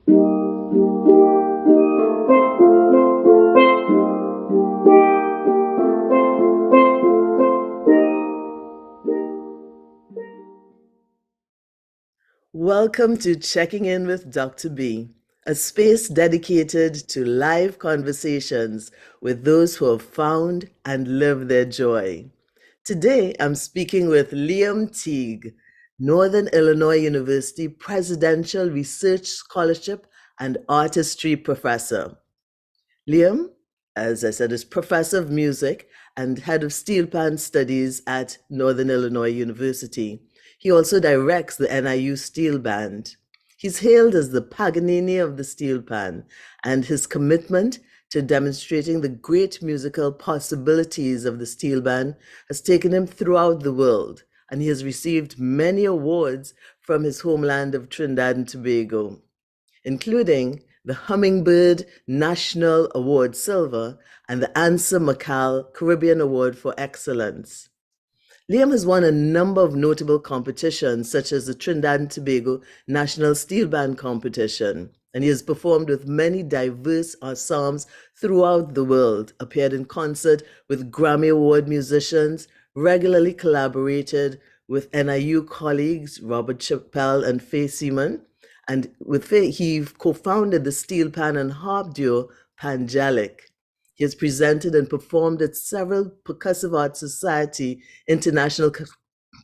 Welcome to Checking In with Dr. B, a space dedicated to live conversations with those who have found and live their joy. Today, I'm speaking with Liam Teague, Northern Illinois University Presidential Research Scholarship and Artistry Professor. Liam, as I said, is Professor of Music and Head of Steelpan Studies at Northern Illinois University. He also directs the NIU Steelband. He's hailed as the Paganini of the Steelpan, and his commitment to demonstrating the great musical possibilities of the Steelband has taken him throughout the world, and he has received many awards from his homeland of Trinidad and Tobago, including the Hummingbird National Award Silver and the Ansa McAl Caribbean Award for Excellence. Liam has won a number of notable competitions, such as the Trinidad and Tobago National Steel Band Competition, and he has performed with many diverse ensembles throughout the world, appeared in concert with Grammy Award musicians, regularly collaborated with NIU colleagues Robert Chappell and Faye Seaman, and with Faye, he co-founded the Steelpan and harp duo Pangelic. He has presented and performed at several Percussive Arts Society international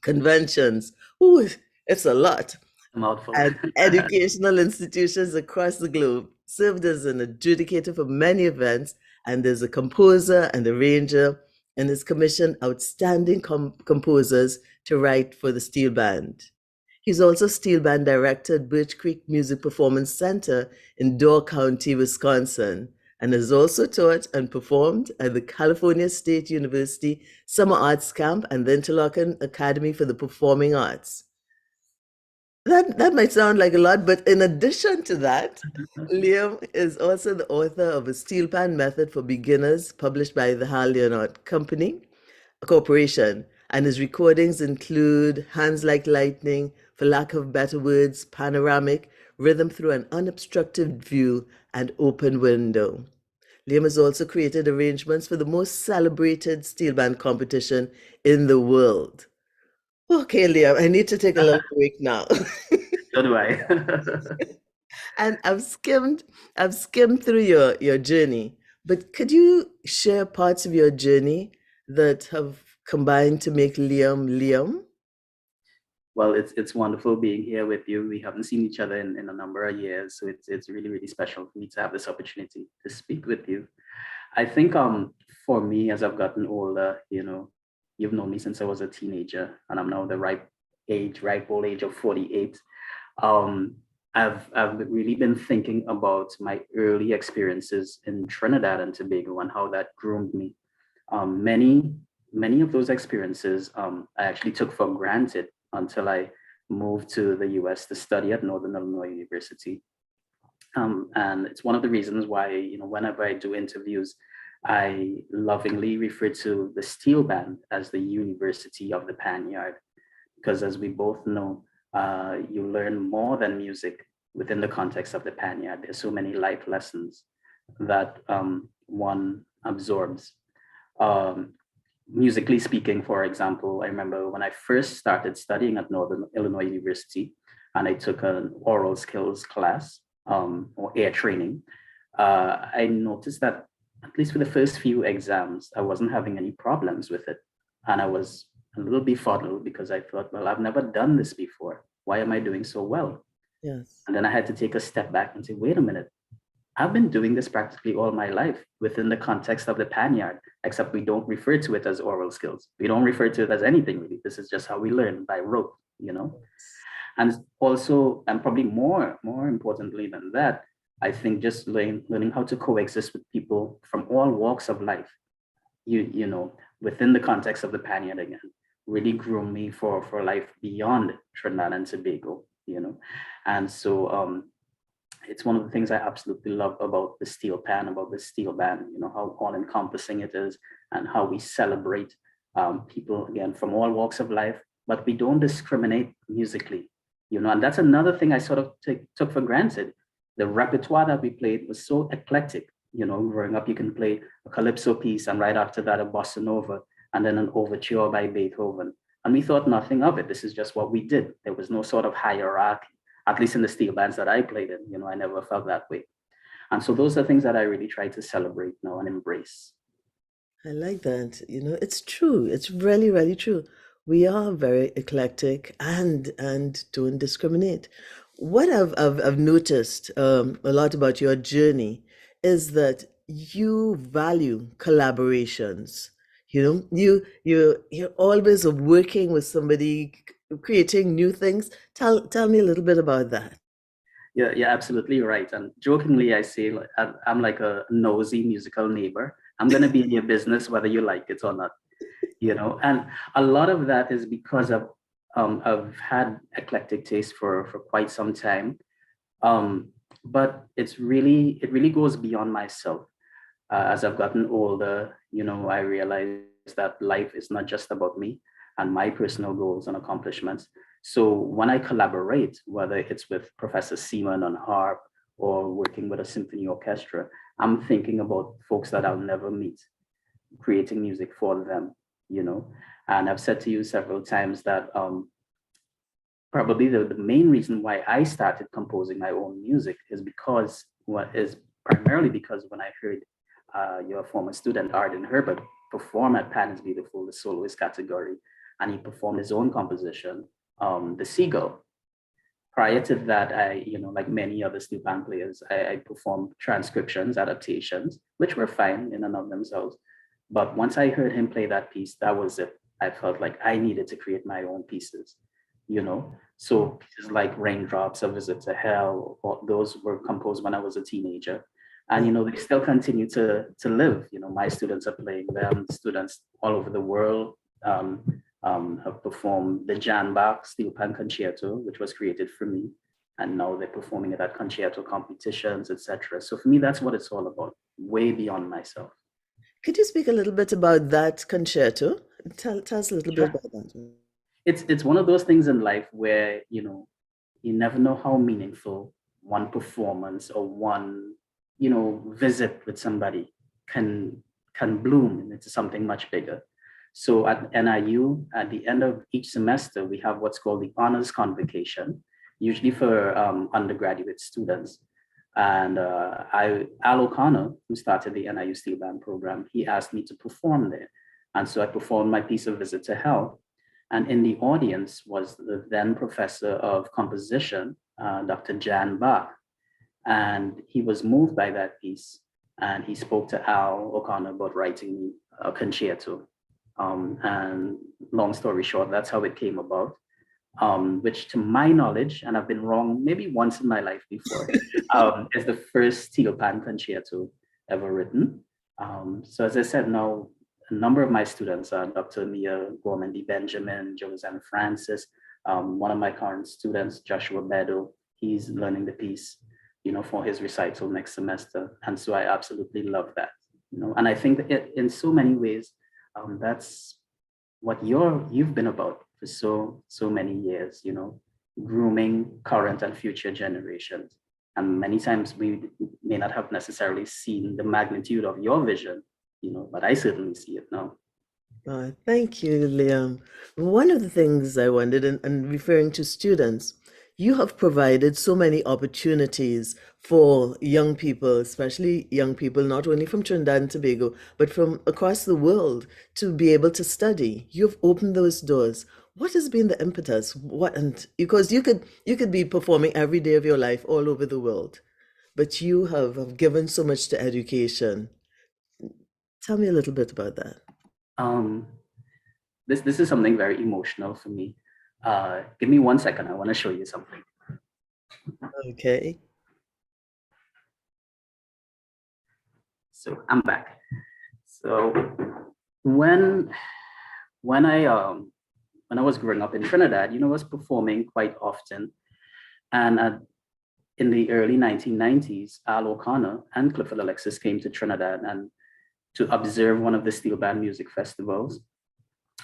conventions. Ooh, it's a lot. Mouthful. And educational institutions across the globe, served as an adjudicator for many events, and as a composer and arranger, and has commissioned outstanding composers to write for the Steel Band. He's also Steel Band director at Birch Creek Music Performance Center in Door County, Wisconsin, and has also taught and performed at the California State University Summer Arts Camp and the Interlochen Academy for the Performing Arts. That might sound like a lot, but in addition to that, Liam is also the author of a Steelpan Method for Beginners, published by the Hal Leonard Corporation, and his recordings include Hands Like Lightning, For Lack of Better Words, Panoramic, Rhythm Through an Unobstructed View, and Open Window. Liam has also created arrangements for the most celebrated steel band competition in the world. Okay, Liam, I need to take a little break now. So do I. And I've skimmed through your journey, but could you share parts of your journey that have combined to make Liam Liam? Well, it's wonderful being here with you. We haven't seen each other in a number of years, so it's really, really special for me to have this opportunity to speak with you. I think for me, as I've gotten older, you've known me since I was a teenager, and I'm now the ripe old age of 48. I've really been thinking about my early experiences in Trinidad and Tobago and how that groomed me. Many of those experiences I actually took for granted until I moved to the US to study at Northern Illinois University. And it's one of the reasons why, whenever I do interviews, I lovingly refer to the Steel Band as the University of the Panyard, because as we both know, you learn more than music within the context of the Panyard. There's so many life lessons that one absorbs. Musically speaking, for example, I remember when I first started studying at Northern Illinois University and I took an oral skills class or air training, I noticed that at least for the first few exams, I wasn't having any problems with it. And I was a little befuddled because I thought, well, I've never done this before. Why am I doing so well? Yes. And then I had to take a step back and say, wait a minute, I've been doing this practically all my life within the context of the Panyard, except we don't refer to it as oral skills. We don't refer to it as anything really. This is just how we learn by rote, And also, and probably more importantly than that, I think just learning how to coexist with people from all walks of life, within the context of the Panyard again, really grew me for life beyond Trinidad and Tobago, And so it's one of the things I absolutely love about the Steelpan, about the Steel Band, how all-encompassing it is and how we celebrate people, again, from all walks of life, but we don't discriminate musically, And that's another thing I sort of took for granted. the repertoire that we played was so eclectic. You know, growing up, you can play a calypso piece and right after that, a bossa nova, and then an overture by Beethoven. And we thought nothing of it. This is just what we did. There was no sort of hierarchy, at least in the steel bands that I played in. You know, I never felt that way. And so those are things that I really try to celebrate now and embrace. I like that. You know, it's true. It's really, really true. We are very eclectic and don't discriminate. What I've noticed a lot about your journey is that you value collaborations. You know, you're always working with somebody, creating new things. Tell me a little bit about that. Yeah, you're absolutely right. And jokingly, I say like, I'm like a nosy musical neighbor. I'm going to be in your business whether you like it or not, you know. And a lot of that is because I've had eclectic taste for quite some time. Um, but it really goes beyond myself. As I've gotten older, you know, I realize that life is not just about me and my personal goals and accomplishments. So when I collaborate, whether it's with Professor Seaman on harp or working with a symphony orchestra, I'm thinking about folks that I'll never meet, creating music for them, you know. And I've said to you several times that probably the main reason why I started composing my own music is because primarily because when I heard your former student Arden Herbert perform at Pan is Beautiful, the soloist category, and he performed his own composition, The Seagull. Prior to that, I, you know, like many other Steelpan players, I performed transcriptions, adaptations, which were fine in and of themselves. But once I heard him play that piece, that was it. I felt like I needed to create my own pieces, you know. So pieces like Raindrops, A Visit to Hell, or those were composed when I was a teenager. And you know, they still continue to live. You know, my students are playing them, students all over the world have performed the Jan Bach Steelpan Concerto, which was created for me. And now they're performing it at concerto competitions, etc. So for me, that's what it's all about, way beyond myself. Could you speak a little bit about that concerto? Tell us a little bit Sure. about that. It's one of those things in life where, you know, you never know how meaningful one performance or one, you know, visit with somebody can bloom into something much bigger. So at NIU, at the end of each semester, we have what's called the honors convocation, usually for undergraduate students. And Al O'Connor, who started the NIU Steelband program, he asked me to perform there. And so I performed my piece of Visit to Hell. And in the audience was the then professor of composition, Dr. Jan Bach. And he was moved by that piece. And he spoke to Al O'Connor about writing me a concerto. And long story short, that's how it came about, which to my knowledge, and I've been wrong maybe once in my life before, is the first Steelpan concerto ever written. So as I said, now a number of my students are Dr. Mia Gorman Benjamin, Joseanne Francis, one of my current students, Joshua Bedo, he's learning the piece, you know, for his recital next semester. And so I absolutely love that, you know, and I think that in so many ways, that's what you've been about for so many years, you know, grooming current and future generations. And many times we may not have necessarily seen the magnitude of your vision, you know, but I certainly see it now. Thank you, Liam. One of the things I wondered, and referring to students, you have provided so many opportunities for young people, especially young people, not only from Trinidad and Tobago, but from across the world, to be able to study. You've opened those doors. What has been the impetus? What, and because you could be performing every day of your life all over the world, but you have given so much to education. Tell me a little bit about that. Um, this is something very emotional for me. Give me 1 second. I want to show you something. Okay. So I'm back. So when when I when I was growing up in Trinidad, you know, I was performing quite often, and in the early 1990s, Al O'Connor and Clifford Alexis came to Trinidad and to observe one of the steel band music festivals.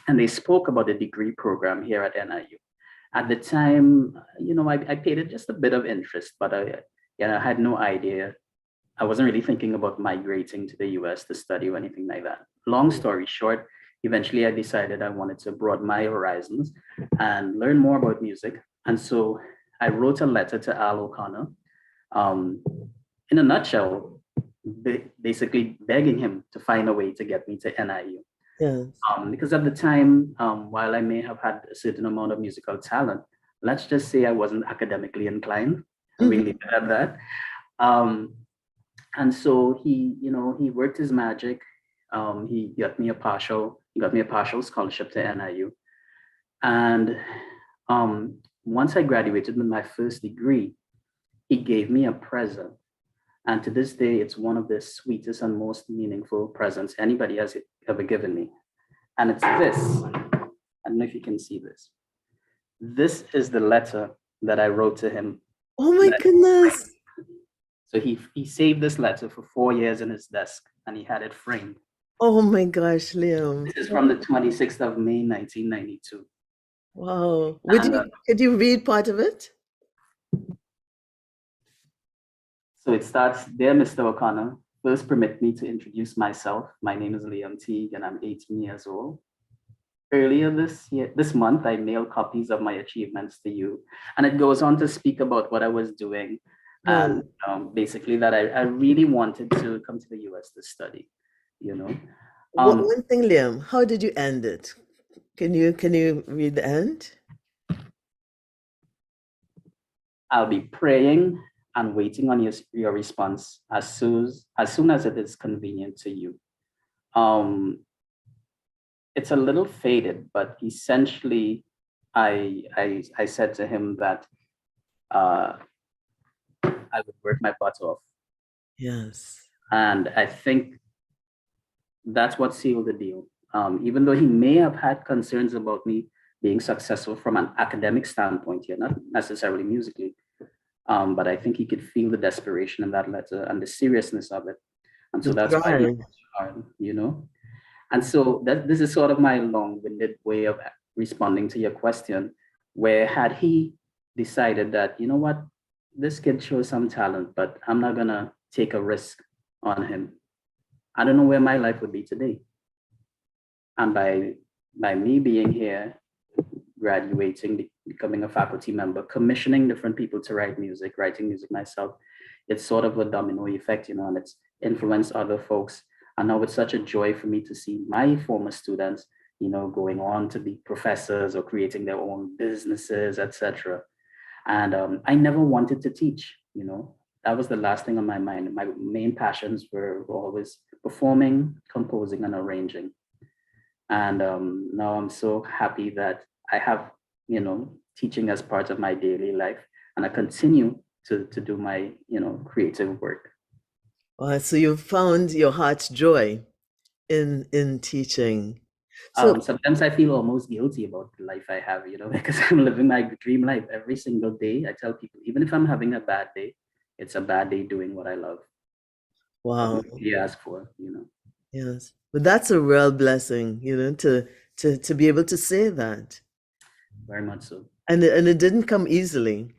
And they spoke about the degree program here at NIU. At the time, you know, I paid it just a bit of interest, but I had no idea. I wasn't really thinking about migrating to the US to study or anything like that. Long story short, eventually I decided I wanted to broaden my horizons and learn more about music. And so I wrote a letter to Al O'Connor, in a nutshell, basically begging him to find a way to get me to NIU. Yes. Because at the time, while I may have had a certain amount of musical talent, let's just say I wasn't academically inclined. I'm really bad at that. And so he worked his magic. He got me a partial scholarship to NIU. And once I graduated with my first degree, he gave me a present. And to this day, it's one of the sweetest and most meaningful presents anybody has ever given me. And it's this. I don't know if you can see this. This is the letter that I wrote to him. Oh my goodness. So he saved this letter for 4 years in his desk, and he had it framed. Oh my gosh, Liam. This is from the 26th of May, 1992. Wow. Could you read part of it? So it starts, "Dear Mr. O'Connor, first permit me to introduce myself. My name is Liam Teague and I'm 18 years old. Earlier this month, I mailed copies of my achievements to you." And it goes on to speak about what I was doing. And basically that I really wanted to come to the US to study, One thing, Liam, how did you end it? Can you read the end? "I'll be praying and waiting on your response as soon as it is convenient to you." It's a little faded, but essentially I said to him that I would work my butt off. Yes. And I think that's what sealed the deal. Even though he may have had concerns about me being successful from an academic standpoint here, not necessarily musically, but I think he could feel the desperation in that letter and the seriousness of it. And so that's why he worked hard, And so this is sort of my long-winded way of responding to your question, where had he decided that, you know what, this kid shows some talent, but I'm not gonna take a risk on him, I don't know where my life would be today. And by me being here, graduating, becoming a faculty member, commissioning different people to writing music myself, it's sort of a domino effect, and it's influenced other folks. And now it's such a joy for me to see my former students, going on to be professors or creating their own businesses, etc. And I never wanted to teach, that was the last thing on my mind. My main passions were always performing, composing, and arranging. And now I'm so happy that I have, teaching as part of my daily life, and I continue to do my, creative work. So you found your heart's joy in teaching. So sometimes I feel almost guilty about the life I have, because I'm living my dream life every single day. I tell people, even if I'm having a bad day, it's a bad day doing what I love. Wow. You ask for, Yes, but that's a real blessing, to be able to say that. Very much so. And it didn't come easily.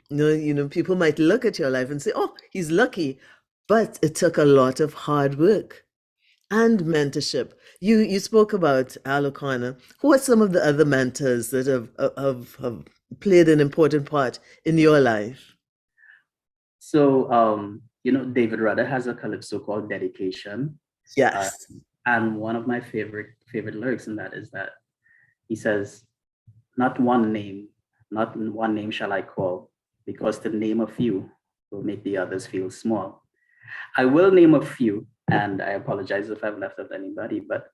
People might look at your life and say, "Oh, he's lucky," but it took a lot of hard work and mentorship. You spoke about Al O'Connor. Who are some of the other mentors that have played an important part in your life? So, David Rudder has a calypso called "Dedication." Yes. And one of my favorite lyrics in that is that he says, not one name shall I call, because to name a few will make the others feel small. I will name a few, and I apologize if I've left out anybody, but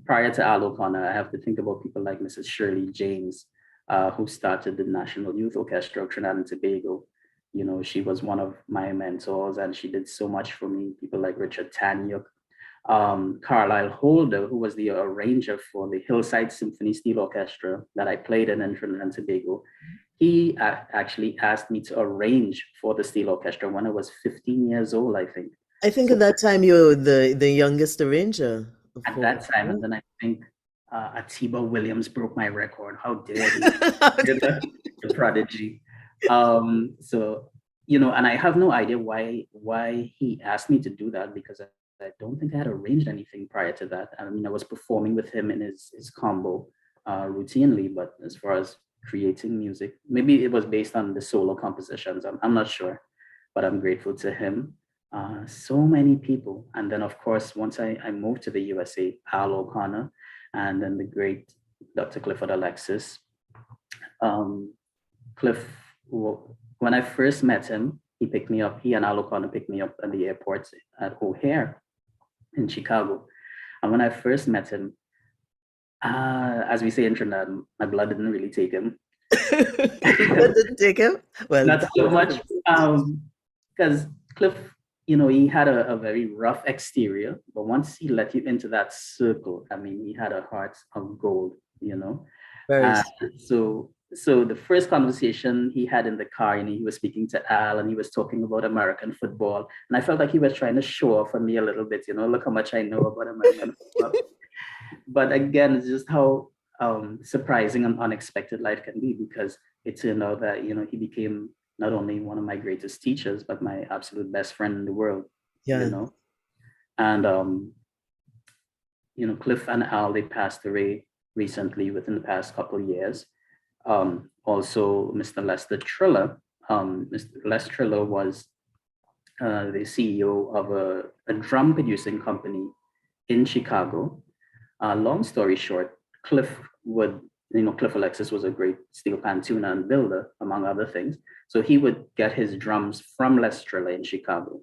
prior to Al O'Connor, I have to think about people like Mrs. Shirley James, who started the National Youth Orchestra of Trinidad and Tobago. She was one of my mentors, and she did so much for me. People like Richard Tanyuk, Carlisle Holder, who was the arranger for the Hillside Symphony Steel Orchestra that I played in Trinidad and Tobago. He actually asked me to arrange for the Steel Orchestra when I was 15 years old, I think. I think at that time you were the youngest arranger. At that time, and then I think Atiba Williams broke my record. How dare he? The prodigy. So and I have no idea why he asked me to do that, because I don't think I had arranged anything prior to that. I mean, I was performing with him in his combo routinely, but as far as creating music, maybe it was based on the solo compositions. I'm not sure, but I'm grateful to him. So many people. And then, of course, once I moved to the USA, Al O'Connor, and then the great Dr. Clifford Alexis. Cliff, when I first met him, he and Al O'Connor picked me up at the airport at O'Hare in Chicago. And when I first met him, as we say in Trinidad, my blood didn't really take him. What didn't take him? Well, not so much, because Cliff, he had a very rough exterior, but once he let you into that circle, I mean, he had a heart of gold, very so the first conversation he had in the car, he was speaking to Al and he was talking about American football. And I felt like he was trying to show off for me a little bit, look how much I know about American football. But again, it's just how surprising and unexpected life can be, because it turned out that, he became not only one of my greatest teachers, but my absolute best friend in the world, And, Cliff and Al, they passed away recently within the past couple of years. Also, Mr. Lester Triller. Mr. Lester Triller was the CEO of a drum producing company in Chicago. Long story short, Cliff Alexis was a great Steelpan tuner and builder, among other things. So he would get his drums from Lester Triller in Chicago.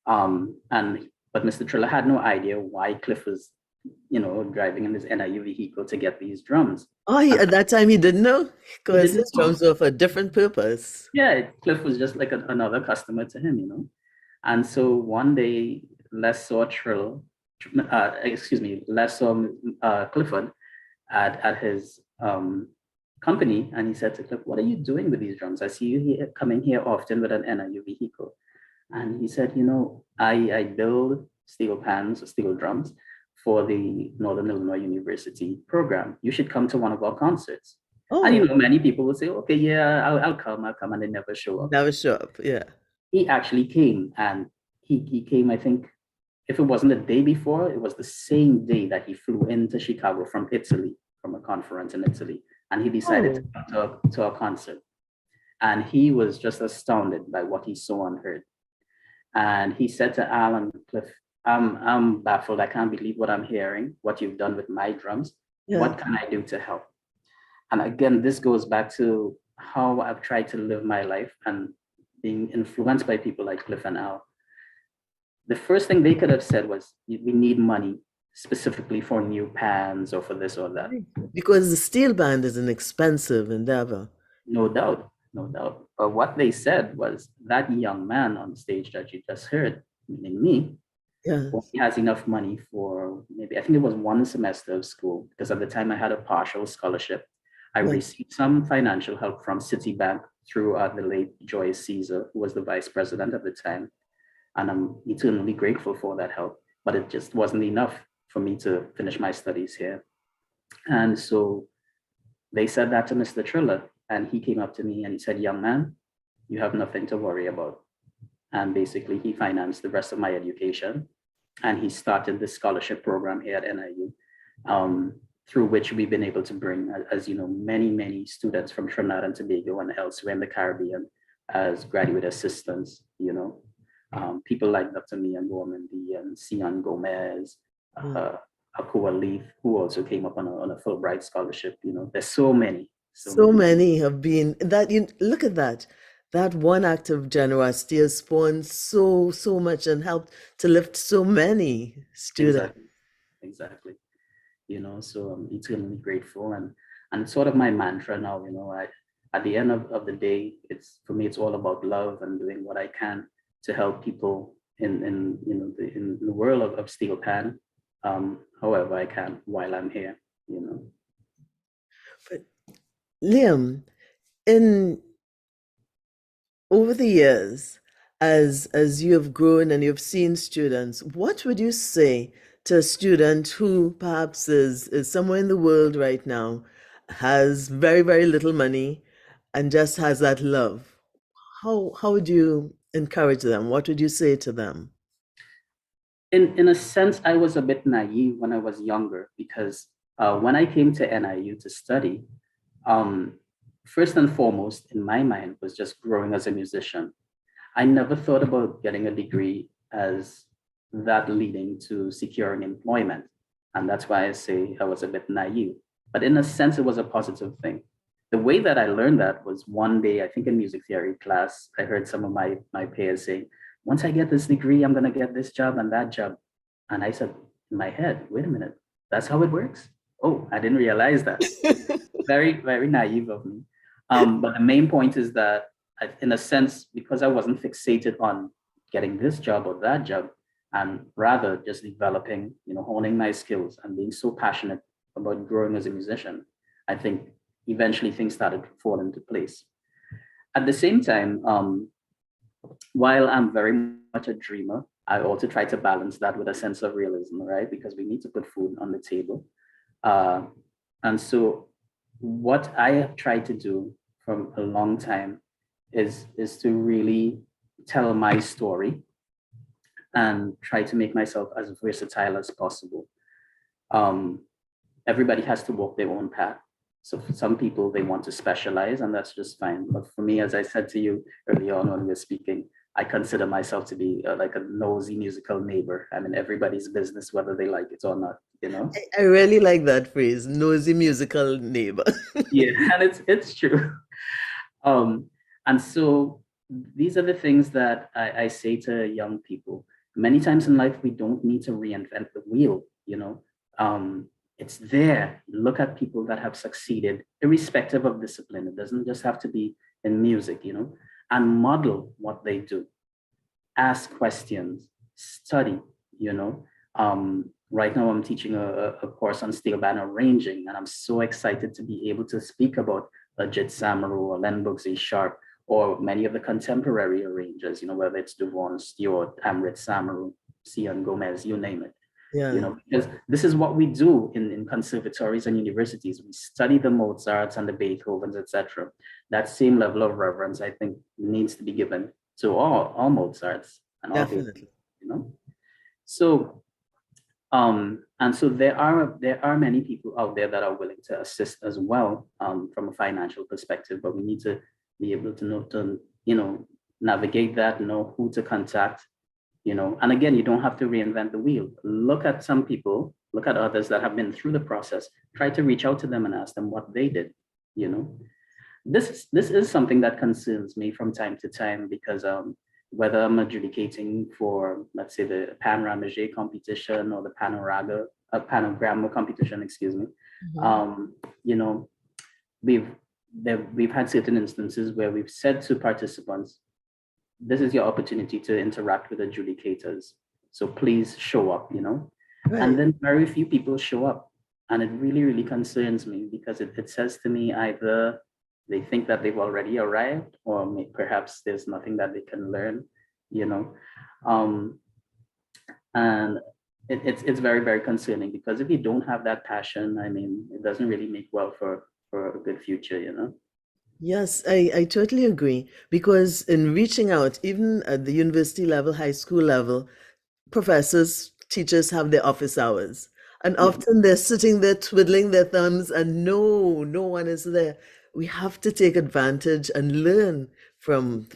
But Mr. Triller had no idea why Cliff was driving in his NIU vehicle to get these drums. Oh, at that time he didn't know, because his drums were for a different purpose. Yeah, Cliff was just like another customer to him, And so one day, Les saw Clifford at his company, and he said to Cliff, "What are you doing with these drums? I see you coming here often with an NIU vehicle." And he said, I build steel pans or steel drums for the Northern Illinois University program. You should come to one of our concerts. Oh. And many people will say, "Okay, yeah, I'll come," and they never show up. Never show up, yeah. He actually came, and he came, I think, if it wasn't the day before, it was the same day that he flew into Chicago from Italy, from a conference in Italy. And he decided to come to a concert. And he was just astounded by what he saw and heard. And he said to Al and Cliff, I'm baffled. I can't believe what I'm hearing, what you've done with my drums. Yeah. What can I do to help? And again, this goes back to how I've tried to live my life and being influenced by people like Cliff and Al. The first thing they could have said was, we need money specifically for new pans or for this or that. Because the steel band is an expensive endeavor. No doubt. But what they said was, that young man on stage that you just heard, meaning me, he has enough money for maybe, I think it was one semester of school, because at the time I had a partial scholarship. I received some financial help from Citibank through the late Joyce Caesar, who was the vice president at the time. And I'm eternally grateful for that help, but it just wasn't enough for me to finish my studies here. And so they said that to Mr. Triller, and he came up to me and he said, "Young man, you have nothing to worry about." And basically he financed the rest of my education, and he started the scholarship program here at NIU, through which we've been able to bring, as you know, many students from Trinidad and Tobago and elsewhere in the Caribbean as graduate assistants, people like Dr. Mian Gormandi and Cian Gomez, Akua Leith, who also came up on a Fulbright scholarship. There's so many. So many have been that. Look at that. That one act of generosity has spawned so much and helped to lift so many students. Exactly. So I'm eternally grateful, and it's sort of my mantra now. At the end of the day, for me, it's all about love and doing what I can to help people in the world of steel pan, however I can while I'm here. But Liam, over the years, as you have grown and you've seen students, what would you say to a student who perhaps is somewhere in the world right now, has very, very little money, and just has that love? how would you encourage them? What would you say to them? In a sense, I was a bit naive when I was younger because when I came to NIU to study, um, first and foremost in my mind was just growing as a musician. I never thought about getting a degree as that leading to securing employment. And that's why I say I was a bit naive. But in a sense, it was a positive thing. The way that I learned that was one day, I think in music theory class, I heard some of my peers saying, once I get this degree, I'm going to get this job and that job. And I said in my head, wait a minute, that's how it works? Oh, I didn't realize that. Very, very naive of me. But the main point is that, in a sense, because I wasn't fixated on getting this job or that job, and rather just developing, honing my skills and being so passionate about growing as a musician, I think eventually things started to fall into place. At the same time, while I'm very much a dreamer, I also try to balance that with a sense of realism, right? Because we need to put food on the table. And so what I have tried to do from a long time is to really tell my story and try to make myself as versatile as possible. Everybody has to walk their own path. So for some people, they want to specialize, and that's just fine. But for me, as I said to you earlier on when we were speaking, I consider myself to be like a nosy musical neighbor. I'm in everybody's business, whether they like it or not. I really like that phrase, nosy musical neighbor. Yeah, and it's true. And so these are the things that I say to young people. Many times in life, we don't need to reinvent the wheel, it's there. Look at people that have succeeded, irrespective of discipline. It doesn't just have to be in music, and model what they do. Ask questions, study, Right now I'm teaching a course on Steelpan arranging, and I'm so excited to be able to speak about Ajit Samaru or Len Bugsy Sharp, or many of the contemporary arrangers, whether it's Duvon Stewart, Amrit Samaru, Cian Gomez, you name it. Yeah. Because this is what we do in conservatories and universities. We study the Mozarts and the Beethovens, etc. That same level of reverence, I think, needs to be given to all Mozarts and all Definitely. Beethovens, So, and so there are many people out there that are willing to assist as well, from a financial perspective, but we need to be able to navigate that, know who to contact, and again, you don't have to reinvent the wheel. Look at some people, look at others that have been through the process, try to reach out to them and ask them what they did. This is something that concerns me from time to time, because whether I'm adjudicating for, let's say, the Pan-Ramage competition or the Panogramma competition, excuse me, Mhm. we've had certain instances where we've said to participants, this is your opportunity to interact with adjudicators. So please show up, Right. And then very few people show up. And it really, really concerns me, because it says to me either they think that they've already arrived, or perhaps there's nothing that they can learn, And it's very, very concerning, because if you don't have that passion, it doesn't really make well for a good future, Yes, I totally agree. Because in reaching out, even at the university level, high school level, professors, teachers have their office hours. And Yeah. often they're sitting there twiddling their thumbs and no one is there. We have to take advantage and learn from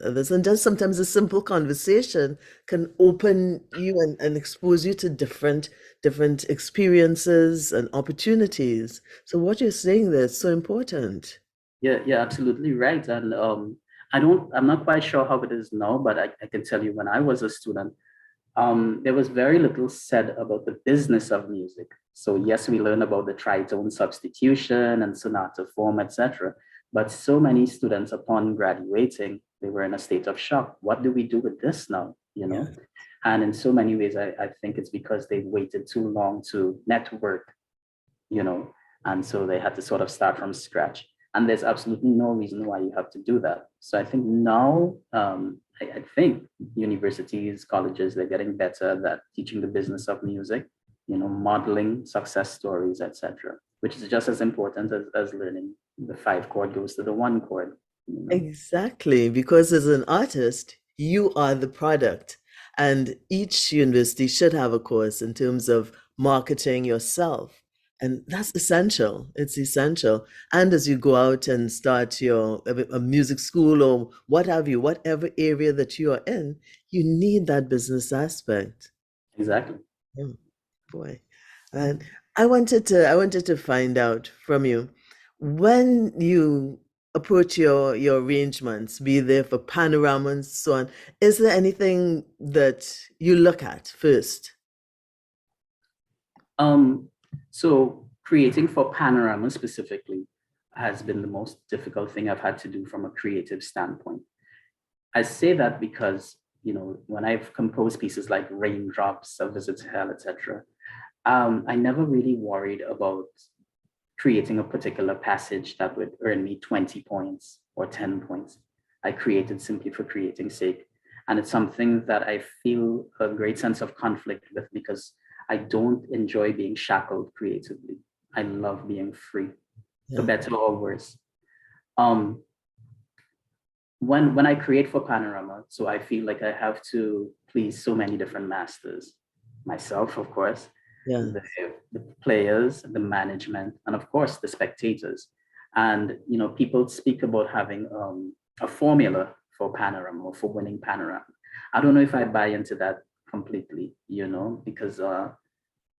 others. And just sometimes a simple conversation can open you and expose you to different experiences and opportunities. So what you're saying there is so important. Yeah, absolutely right. And I'm not quite sure how it is now, but I can tell you when I was a student, there was very little said about the business of music. So yes, we learn about the tritone substitution and sonata form, etc. But so many students, upon graduating, they were in a state of shock. What do we do with this now? Yeah. And in so many ways, I think it's because they waited too long to network, and so they had to sort of start from scratch. And there's absolutely no reason why you have to do that. So I think now, I think universities, colleges, they're getting better at teaching the business of music, modeling success stories, etc., which is just as important as learning the 5 chord goes to the 1 chord. you know? Exactly, because as an artist, you are the product. And each university should have a course in terms of marketing yourself. And that's essential. It's essential. And as you go out and start a music school or what have you, whatever area that you are in, you need that business aspect. Exactly. Oh, boy. And I wanted to find out from you when you approach your arrangements, be there for panorama and so on, is there anything that you look at first? Um, so creating for panorama specifically has been the most difficult thing I've had to do from a creative standpoint. I say that because, when I've composed pieces like Raindrops, A Visit to Hell, etc., I never really worried about creating a particular passage that would earn me 20 points or 10 points. I created simply for creating sake. And it's something that I feel a great sense of conflict with because I don't enjoy being shackled creatively. I love being free, for Yeah, better or worse. Um, when I create for Panorama, so I feel like I have to please so many different masters, myself, of course, yeah, the, the players, the management, and of course the spectators. And people speak about having a formula for Panorama or for winning Panorama. I don't know if I buy into that completely, because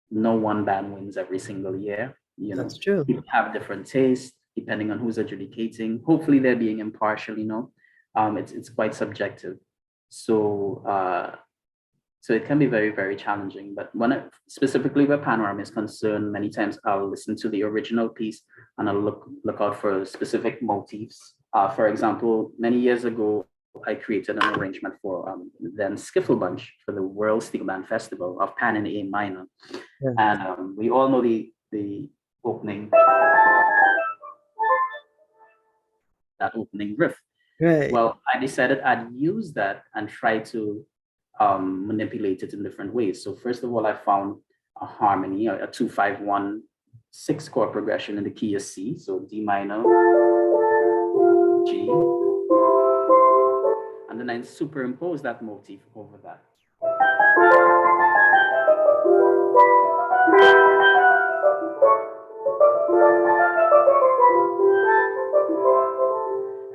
no one band wins every single year. that's true. People have different tastes depending on who's adjudicating. Hopefully, they're being impartial. It's quite subjective. So so it can be very, very challenging. But specifically where Panorama is concerned, many times I'll listen to the original piece and I'll look out for specific motifs. For example, many years ago, I created an arrangement for then Skiffle Bunch for the World Steelband Festival of Pan in A minor. Yeah. And we all know the opening, that opening riff. Right. Well, I decided I'd use that and try to manipulate it in different ways. So first of all, I found a harmony, a 2-5-1 6-chord progression in the key of C. So D minor, G, and then I superimpose that motif over that.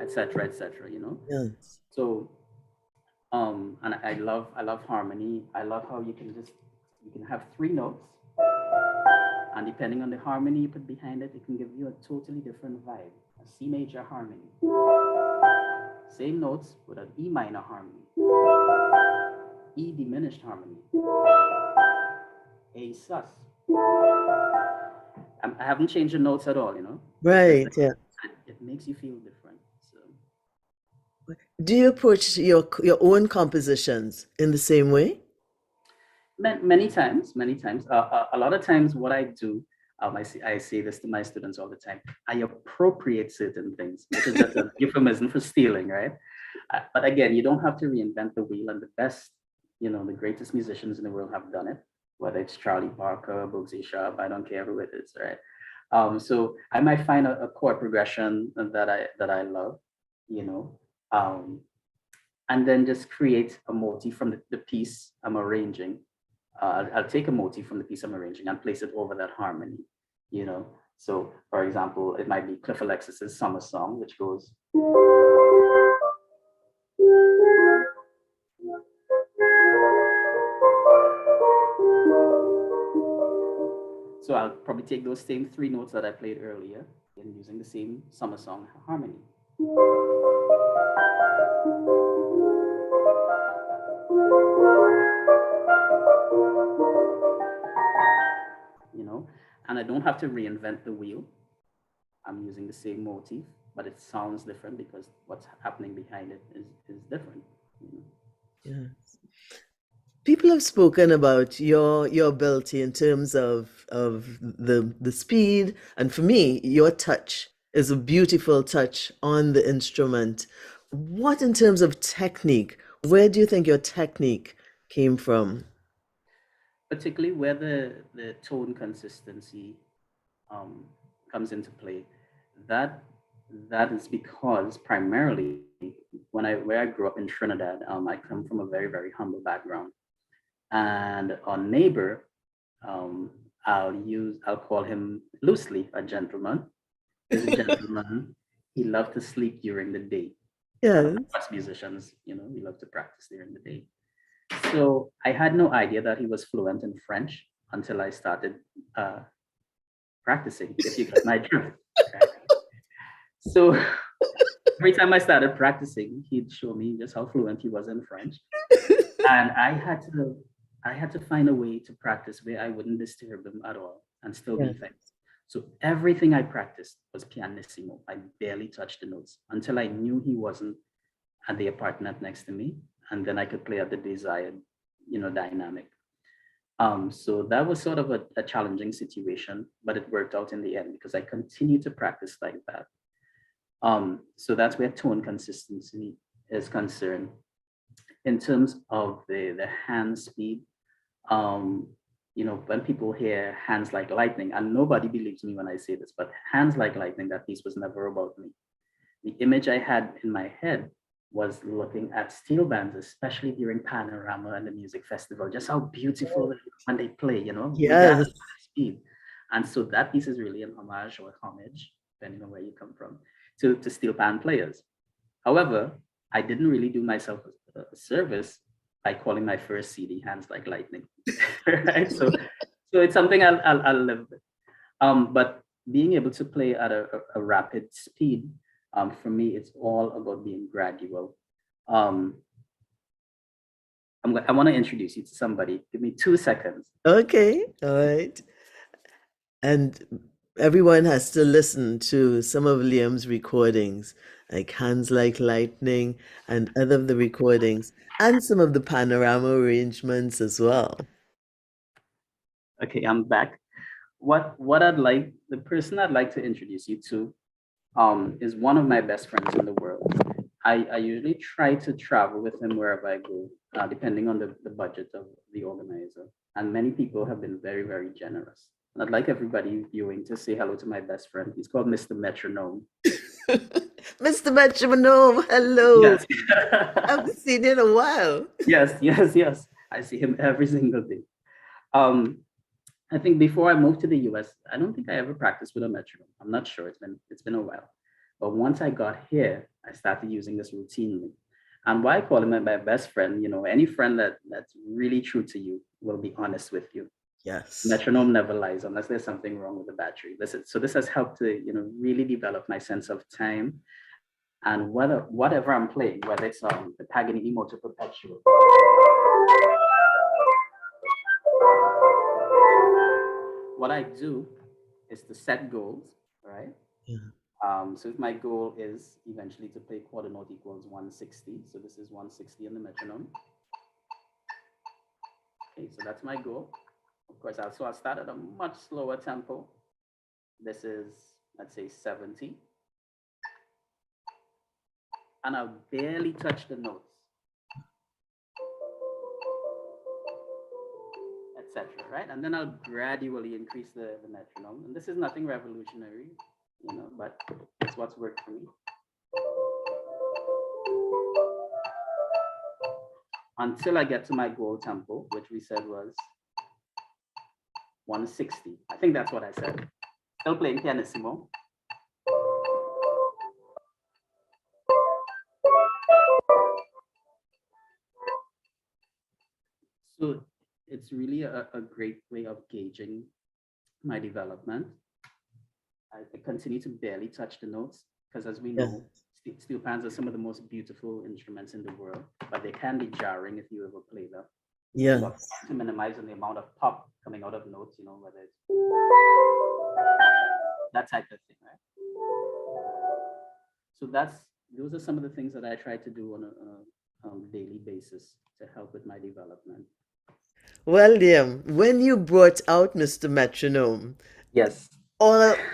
Etc. etc. Yes. So and I love harmony. I love how you can have 3 notes, and depending on the harmony you put behind it, it can give you a totally different vibe. A C major harmony, same notes with an E minor harmony, E diminished harmony, A sus. I haven't changed the notes at all, Right. Yeah. It makes you feel different. So Do you approach your own compositions in the same way? many times. A lot of times what I do, I say this to my students all the time, I appropriate certain things, which is just a euphemism for stealing, right? But again, you don't have to reinvent the wheel, and the best, the greatest musicians in the world have done it, whether it's Charlie Parker, Bugsy Sharp, I don't care who it is, right? So I might find a chord progression that I love, and then just create a motif from the piece I'm arranging. I'll take a motif from the piece I'm arranging and place it over that harmony, So, for example, it might be Cliff Alexis's Summer Song, which goes. So I'll probably take those same 3 notes that I played earlier and using the same Summer Song harmony. And I don't have to reinvent the wheel. I'm using the same motif, but it sounds different because what's happening behind it is different. Yes. People have spoken about your ability in terms of the speed, and for me, your touch is a beautiful touch on the instrument. What in terms of technique, where do you think your technique came from? Particularly where the tone consistency comes into play. That That is because primarily where I grew up in Trinidad, I come from a very, very humble background. And our neighbor, um, I'll call him loosely a gentleman. He's a gentleman. He loved to sleep during the day. Yes. Us musicians, we love to practice during the day. So I had no idea that he was fluent in French until I started practicing, if you get my drift. Right? So every time I started practicing, he'd show me just how fluent he was in French. And I had to find a way to practice where I wouldn't disturb him at all and still be effective. So everything I practiced was pianissimo. I barely touched the notes until I knew he wasn't at the apartment next to me. And then I could play at the desired, dynamic. So that was sort of a challenging situation, but it worked out in the end because I continued to practice like that. So that's where tone consistency is concerned. In terms of the hand speed, when people hear hands like lightning, and nobody believes me when I say this, but hands like lightning, that piece was never about me. The image I had in my head was looking at steel bands, especially during Panorama and the music festival, just how beautiful when they play, Yes. Speed. And so that piece is really an homage or homage, depending on where you come from, to steel pan players. However, I didn't really do myself a service by calling my first CD Hands Like Lightning. Right? So it's something I'll live with. But being able to play at a rapid speed, for me, it's all about being gradual. I want to introduce you to somebody. Give me 2 seconds. Okay. All right. And everyone has to listen to some of Liam's recordings, like Hands Like Lightning and other of the recordings, and some of the panorama arrangements as well. Okay, I'm back. The person I'd like to introduce you to is one of my best friends in the world. I usually try to travel with him wherever I go, depending on the budget of the organizer. And many people have been very, very generous. And I'd like everybody viewing to say hello to my best friend. He's called Mr. Metronome. Mr. Metronome, hello. Yes. I haven't seen you in a while. Yes. I see him every single day. I think before I moved to the US, I don't think I ever practiced with a metronome. I'm not sure. It's been a while. But once I got here, I started using this routinely. And why I call him my best friend, any friend that's really true to you will be honest with you. Yes. Metronome never lies unless there's something wrong with the battery. So this has helped to, really develop my sense of time. And whatever I'm playing, whether it's the Paganini Moto Perpetual, what I do is to set goals, right? Yeah. So if my goal is eventually to play quarter note equals 160, so this is 160 on the metronome. Okay, so that's my goal. Of course, I'll start at a much slower tempo. This is, let's say, 70. And I'll barely touch the notes, etc. Right? And then I'll gradually increase the metronome. And this is nothing revolutionary, but it's what's worked for me. Until I get to my goal tempo, which we said was 160. I think that's what I said. Still playing pianissimo. So it's really a great way of gauging my development. I continue to barely touch the notes because, as we know, steel pans are some of the most beautiful instruments in the world, but they can be jarring if you ever play them. Yeah. To minimize the amount of pop coming out of notes, whether it's that type of thing, right? So those are some of the things that I try to do on a daily basis to help with my development. Well, Liam, when you brought out Mr. Metronome, yes,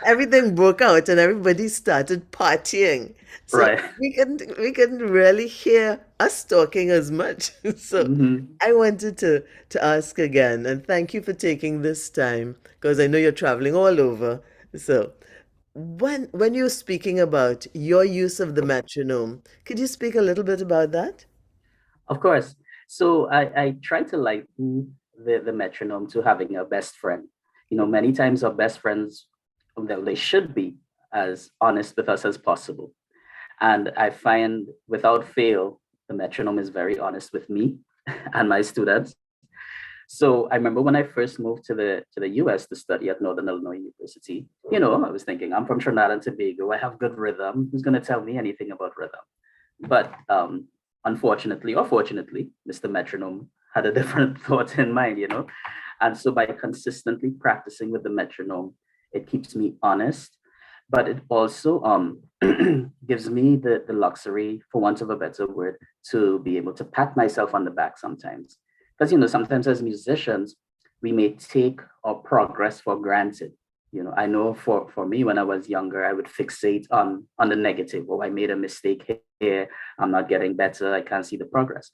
everything broke out and everybody started partying. So right. we couldn't really hear us talking as much. So I wanted to ask again, and thank you for taking this time because I know you're traveling all over. So When you're speaking about your use of the metronome, could you speak a little bit about that? Of course. So I try to liken the metronome to having a best friend. You know, many times our best friends, well, they should be as honest with us as possible. And I find without fail, the metronome is very honest with me and my students. So I remember when I first moved to the US to study at Northern Illinois University, you know, I was thinking, I'm from Trinidad and Tobago. I have good rhythm. Who's going to tell me anything about rhythm? But unfortunately or fortunately, Mr. Metronome had a different thought in mind, you know. And so by consistently practicing with the metronome, it keeps me honest, but it also gives me the luxury, for want of a better word, to be able to pat myself on the back sometimes. Because, you know, sometimes as musicians, we may take our progress for granted. You know, I know for me, when I was younger, I would fixate on the negative. Oh, I made a mistake here. I'm not getting better. I can't see the progress.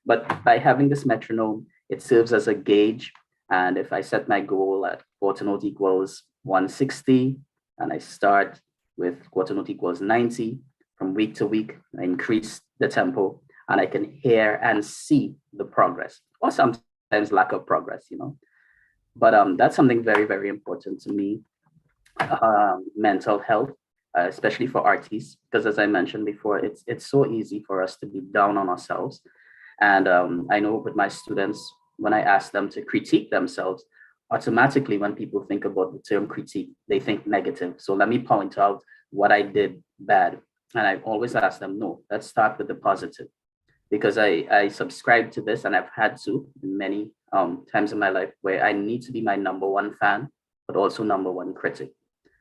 But by having this metronome, it serves as a gauge. And if I set my goal at quarter note equals 160, and I start with quarter note equals 90, from week to week, I increase the tempo, and I can hear and see the progress, or sometimes lack of progress, you know. But that's something very, very important to me. Mental health, especially for artists, because as I mentioned before, it's so easy for us to be down on ourselves. And I know with my students, when I ask them to critique themselves, automatically when people think about the term critique, they think negative. So let me point out what I did bad. And I always ask them, no, let's start with the positive. Because I subscribe to this, and I've had to many times in my life where I need to be my number one fan, but also number one critic.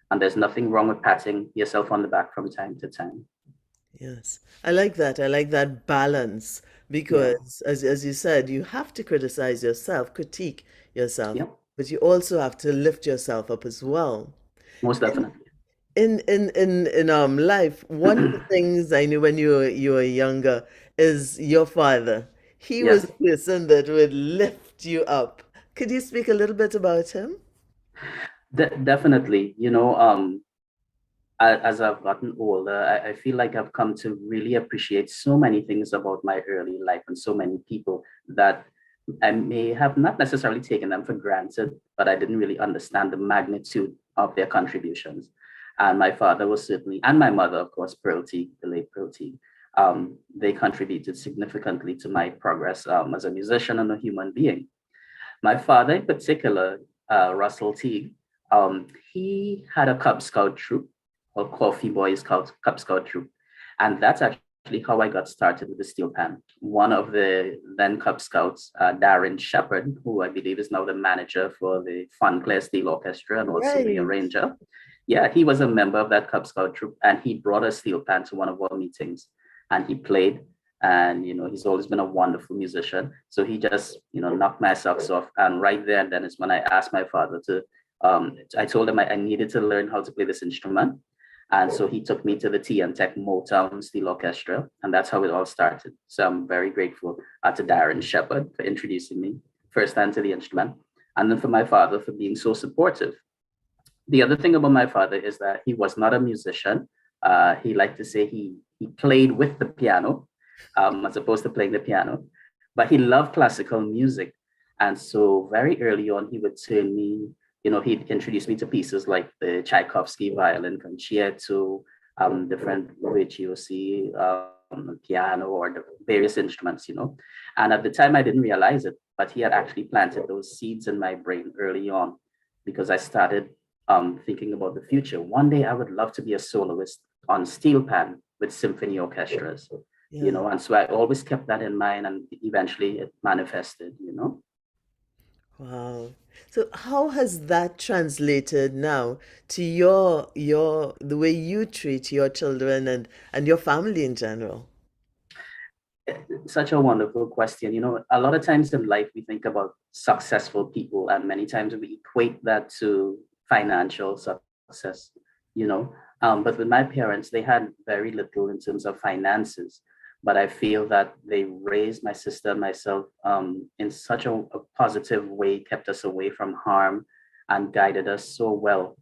And there's nothing wrong with patting yourself on the back from time to time. Yes, I like that. I like that balance Yeah. because, as you said, you have to criticize yourself, critique yourself, Yep. but you also have to lift yourself up as well. Most In definitely. in life, one of the things I knew when you were younger is your father. He was Yes. a person that would lift you up. Could you speak a little bit about him? Definitely. You know, as I've gotten older, I feel like I've come to really appreciate so many things about my early life and so many people that I may have not necessarily taken them for granted, but I didn't really understand the magnitude of their contributions. And my father was certainly, and my mother, of course, Pearl Teague, the late Pearl Teague, they contributed significantly to my progress as a musician and a human being. My father, in particular, Russell Teague, he had a Cub Scout troop called Coffee Boys Cub Scout troop. And that's actually how I got started with the Steelpan. One of the then Cub Scouts, Darren Shepherd, who I believe is now the manager for the Fun Clair Steel Orchestra and also the Right. arranger. Yeah, he was a member of that Cub Scout troop, and he brought a Steelpan to one of our meetings, and he played. And you know, he's always been a wonderful musician. So he just, you know, knocked my socks off. And right there and then is when I asked my father to. I told him I needed to learn how to play this instrument. And so he took me to the T and Tech Motown Steel Orchestra, and that's how it all started. So I'm very grateful to Darren Shepherd for introducing me firsthand to the instrument, and then for my father for being so supportive. The other thing about my father is that he was not a musician. He liked to say he played with the piano as opposed to playing the piano, but he loved classical music. And so very early on, he would turn me, you know, he'd introduce me to pieces like the Tchaikovsky violin concerto, different virtuosi, piano, or the various instruments, you know. And at the time, I didn't realize it, but he had actually planted those seeds in my brain early on because I started thinking about the future. One day, I would love to be a soloist on Steelpan with symphony orchestras, you Yeah. know. And so I always kept that in mind, and eventually it manifested, you know. Wow. So how has that translated now to your the way you treat your children and your family in general? Such a wonderful question. You know, a lot of times in life, we think about successful people, and many times we equate that to financial success, you know. But with my parents, they had very little in terms of finances. But I feel that they raised my sister and myself in such a positive way, kept us away from harm, and guided us so well.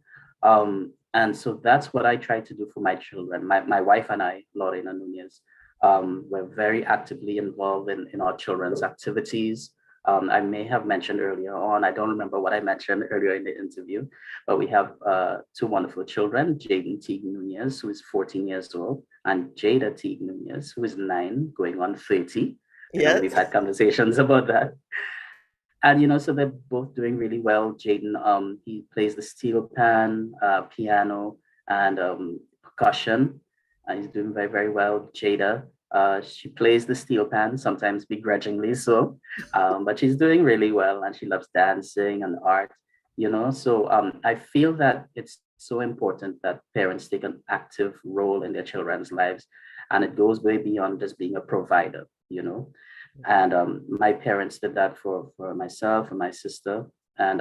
And so that's what I try to do for my children. My wife and I, Lorena Nunez, we're very actively involved in our children's activities. I may have mentioned earlier on, I don't remember what I mentioned earlier in the interview, but we have two wonderful children, Jaden Teague Nunez, who is 14 years old, and Jada Teague Nunez, who is 9, going on 30. Yes. We've had conversations about that. And, so they're both doing really well. Jaden, he plays the steelpan, piano, and percussion. He's doing very, very well. Jada, she plays the steelpan, sometimes begrudgingly so, but she's doing really well, and she loves dancing and art, So I feel that it's so important that parents take an active role in their children's lives, and it goes way beyond just being a provider, And my parents did that for myself and my sister. And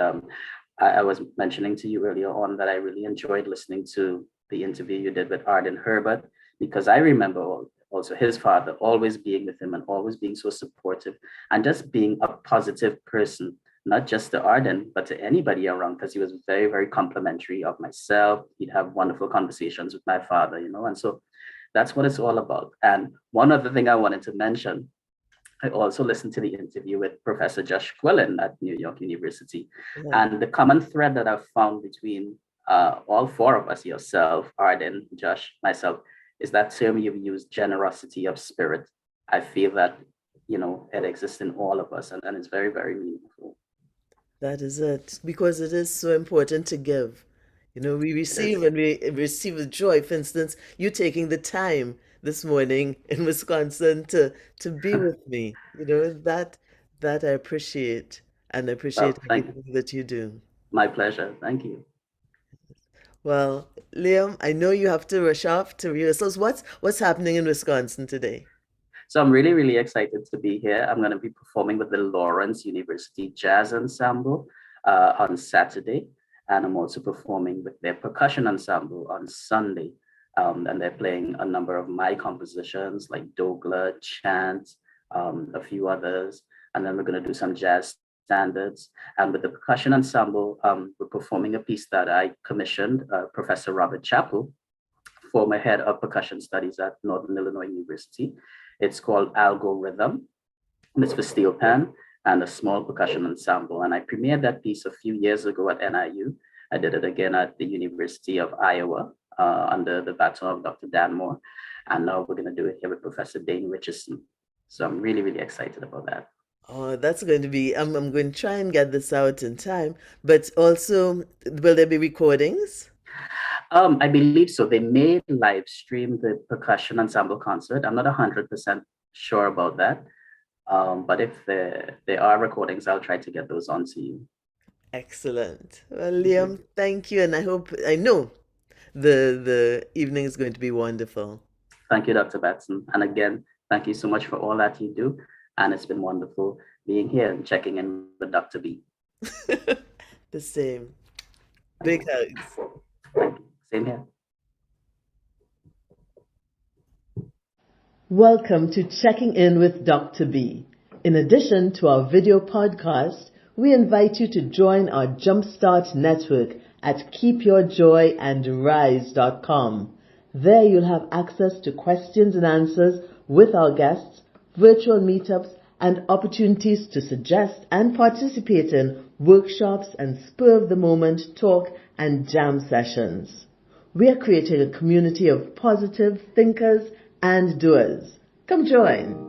I was mentioning to you earlier on that I really enjoyed listening to the interview you did with Arden Herbert, because I remember also his father always being with him and always being so supportive and just being a positive person, not just to Arden, but to anybody around, because he was very, very complimentary of myself. He'd have wonderful conversations with my father, and so that's what it's all about. And one other thing I wanted to mention, I also listened to the interview with Professor Josh Quillen at New York University. Yeah. And the common thread that I've found between all four of us, yourself, Arden, Josh, myself, is that term you've used, generosity of spirit. I feel that, it exists in all of us, and it's very, very meaningful. That is it, because it is so important to give. We receive and we receive with joy. For instance, you taking the time this morning in Wisconsin to be with me, that I appreciate, and I appreciate everything that you do. My pleasure. Thank you. Well, Liam, I know you have to rush off to rehearsals. What's happening in Wisconsin today? So I'm really, really excited to be here. I'm going to be performing with the Lawrence University Jazz Ensemble on Saturday. And I'm also performing with their percussion ensemble on Sunday. And they're playing a number of my compositions like Dogla, Chant, a few others. And then we're going to do some jazz standards. And with the percussion ensemble, we're performing a piece that I commissioned, Professor Robert Chappell, former head of percussion studies at Northern Illinois University. It's called Algorithm. It's for steelpan and a small percussion ensemble. And I premiered that piece a few years ago at NIU. I did it again at the University of Iowa under the baton of Dr. Dan Moore. And now we're going to do it here with Professor Dane Richardson. So I'm really, really excited about that. Oh, that's going to be, I'm going to try and get this out in time. But also, will there be recordings? I believe so. They may live stream the percussion ensemble concert. I'm not 100% sure about that. But if there are recordings, I'll try to get those onto you. Excellent. Well, Liam, thank you. And I know the evening is going to be wonderful. Thank you, Dr. Batson. And again, thank you so much for all that you do. And it's been wonderful being here and checking in with Dr. B. The same. Big hugs. Same here. Welcome to Checking In with Dr. B. In addition to our video podcast, we invite you to join our Jumpstart network at keepyourjoyandrise.com. There you'll have access to questions and answers with our guests, virtual meetups, and opportunities to suggest and participate in workshops and spur-of-the-moment talk and jam sessions. We are creating a community of positive thinkers and doers. Come join.